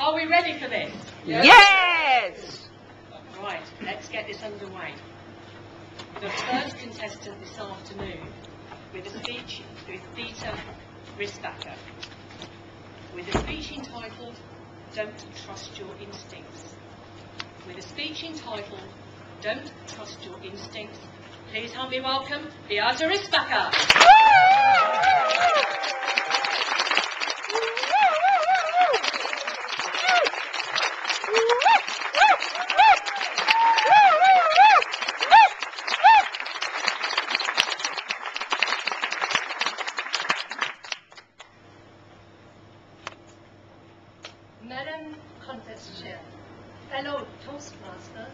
Are we ready for this? Yes! Right, let's get this underway. The first contestant this afternoon with a speech is Peter Risbacker, with a speech entitled Don't Trust Your Instincts. With a speech entitled Don't Trust Your Instincts, please help me welcome Beata Risbacker. Madam Contest Chair, fellow Toastmasters,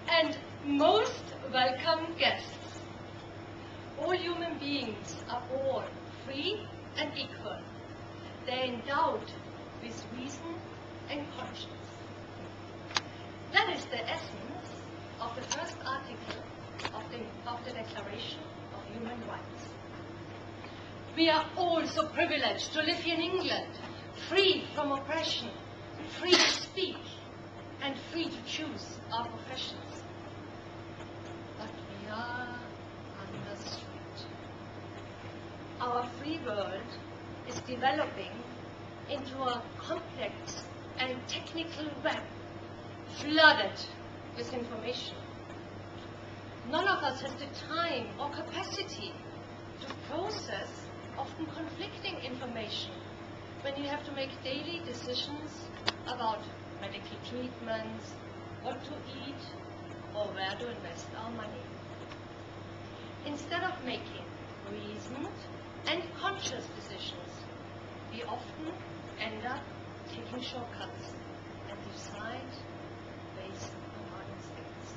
and most welcome guests. All human beings are born free and equal. They are endowed with reason and conscience. That is the essence of the first article of the Declaration of Human Rights. We are all so privileged to live here in England, free from oppression, free to speak, and free to choose our professions. But we are under threat. Our free world is developing into a complex and technical web flooded with information. None of us has the time or capacity to process often conflicting information when you have to make daily decisions about medical treatments, what to eat, or where to invest our money. Instead of making reasoned and conscious decisions, we often end up taking shortcuts and decide based on our instincts.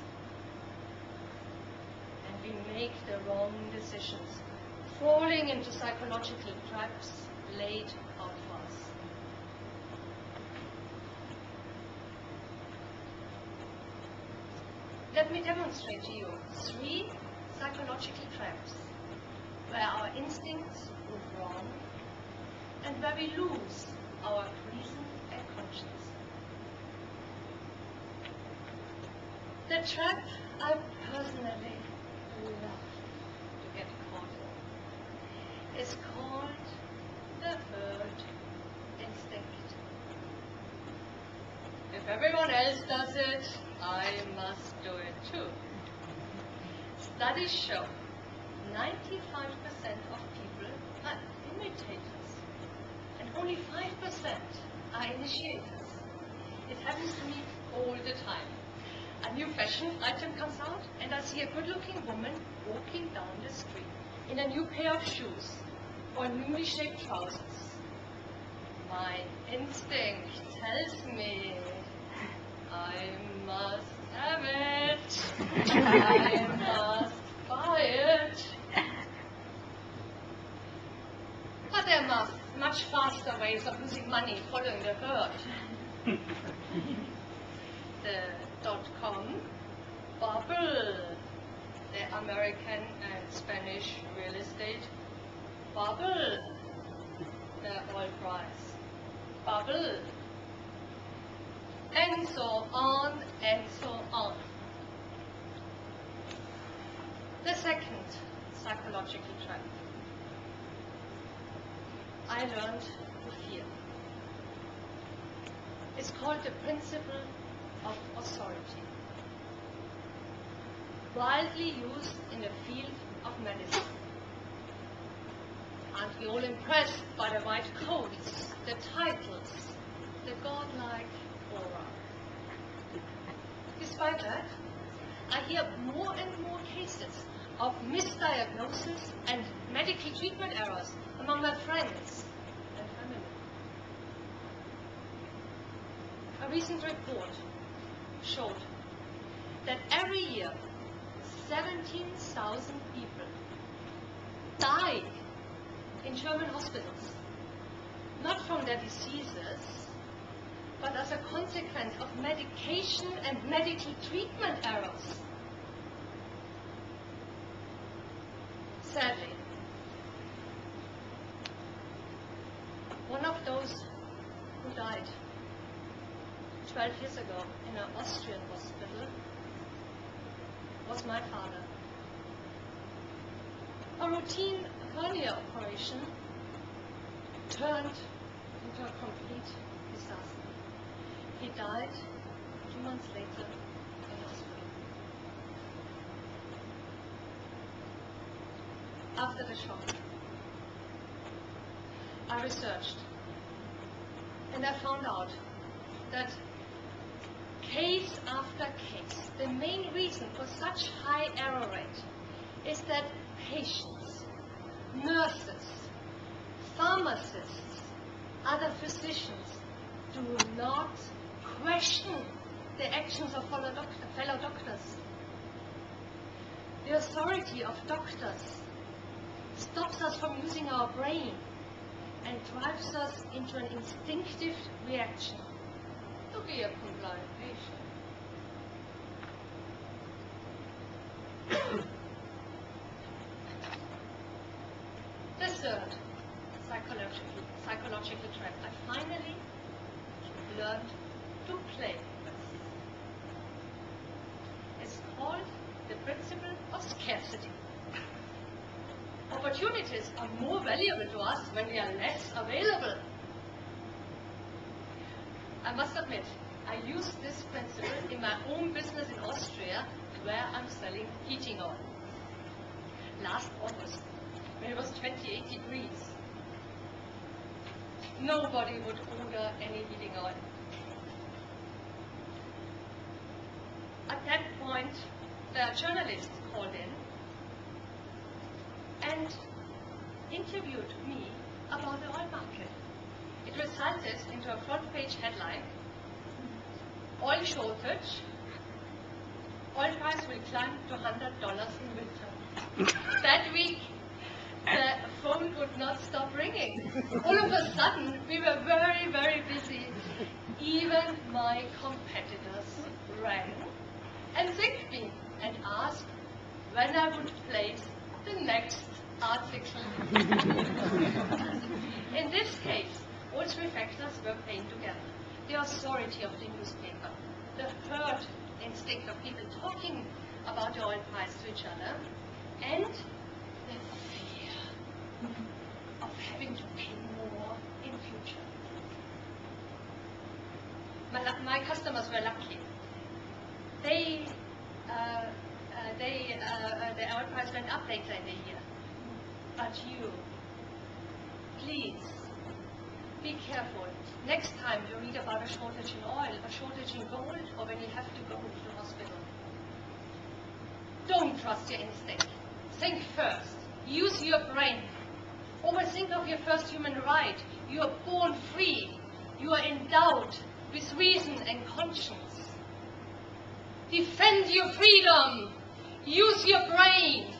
And we make the wrong decisions, falling into psychological traps laid out for us. Let me demonstrate to you 3 psychological traps where our instincts go wrong and where we lose our reason and conscience. The trap I personally love to get caught in is called the herd instinct. If everyone else does it, I must do it too. Studies show 95% of people are imitators and only 5% are initiators. It happens to me all the time. A new fashion item comes out and I see a good-looking woman walking down the street in a new pair of shoes or newly shaped trousers. My instinct tells me I must have it. I must buy it. But there are much faster ways of losing money following the herd. The .com bubble, the American and Spanish real estate bubble, the oil price bubble, and so on and so on. The second psychological trap I learned to fear. It's called the principle of authority, widely used in the field of medicine. Aren't we all impressed by the white coats, the titles, the godlike aura? Despite that, I hear more and more cases of misdiagnosis and medical treatment errors among my friends and family. A recent report showed that every year 17,000 people die in German hospitals, not from their diseases, but as a consequence of medication and medical treatment errors. Sadly, one of those who died 12 years ago in an Austrian hospital was my father. A routine hernia operation turned into a complete disaster. He died 2 months later in hospital. After the shock, I researched and I found out that case after case, the main reason for such high error rate is that patients, nurses, pharmacists, other physicians do not question the actions of fellow doctors. The authority of doctors stops us from using our brain and drives us into an instinctive reaction to be a compliant patient. The third psychological trap I finally learned to play with. It's called the principle of scarcity. Opportunities are more valuable to us when they are less available. I must admit, I use this principle in my own business in Austria, where I'm selling heating oil. Last August, when it was 28 degrees, nobody would order any heating oil. At that point, the journalist called in and interviewed me about the oil market. It resulted into a front page headline: oil shortage, oil price will climb to $100 in winter. That week, the phone would not stop ringing. All of a sudden, we were very, very busy. Even my competitors rang and thanked me and asked when I would place the next article. In this case, all three factors were playing together. The authority of the newspaper, the herd instinct of people talking about the oil price to each other, and the fear of having to pay more in future. My customers were lucky. The oil price went up later in the year. But you, please, be careful. Next time you read about a shortage in oil, a shortage in gold, or when you have to go to hospital, don't trust your instinct. Think first. Use your brain. Always think of your first human right. You are born free. You are endowed with reason and conscience. Defend your freedom. Use your brain.